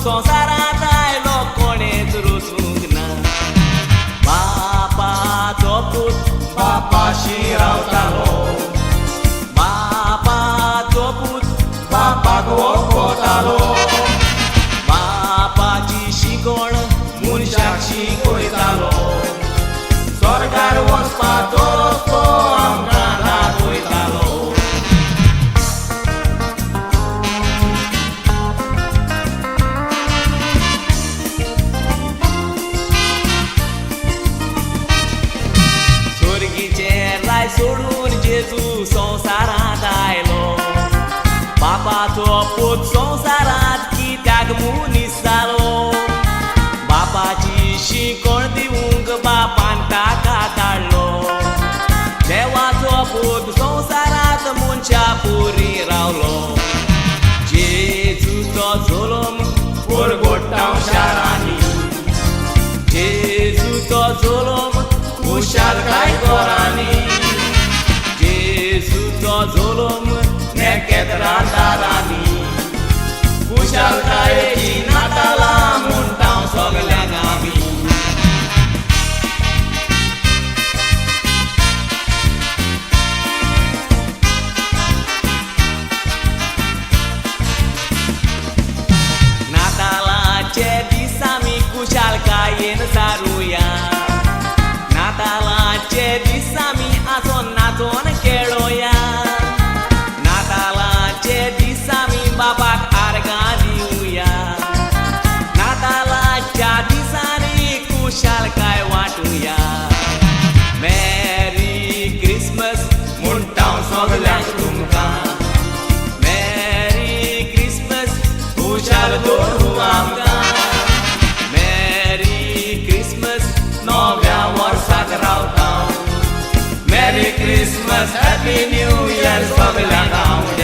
संवसारांत आयलो कोणेच रुसूंक ना बापाचो पूत बापाशी रावतालो बापाचो पूत बापाक वळखतालो बापाची शिकवण मनशाक शिकयतालो स्वर्गार वचपाचो रस्तो आमकां दाखयतालो स्वर्गीचें राय सोडून जेजू संवसारांत आयलो बापाचो पूत संवसारांत कित्याक मनीस जालो बापाची शिकवण दिवंक बापान ताका धाडलो देवाचो पूत संवसारांत मनशा पोरी रावलो जेजूचो जल्म परगोट्टांव शारांनी जेजूचो जल्म खुशालकाय घरांनी जेजूचो जल्म नेकेतरां दारांनी खुशालकायेची नातालां म्हणटाव सगल्यांक आमी नातालांचे दीस आमी खुशालकायेन सारुया नातालांचे दीस आमी आसोन नाचोन खेळोया नातालांचे दीस आमी बापाक आर्गां दिवया नातालांच्या दिसांनी खुशालकाय वाटुया मेरी क्रिसमस म्हणटाव सगल्यांक तुमकां मेरी क्रिसमस खुशाल दवरूं आमकां मेरी क्रिसमस नव्या वर्साक रावता मेरी क्रिसमस हॅपी न्यू इयर सगल्यांक हांव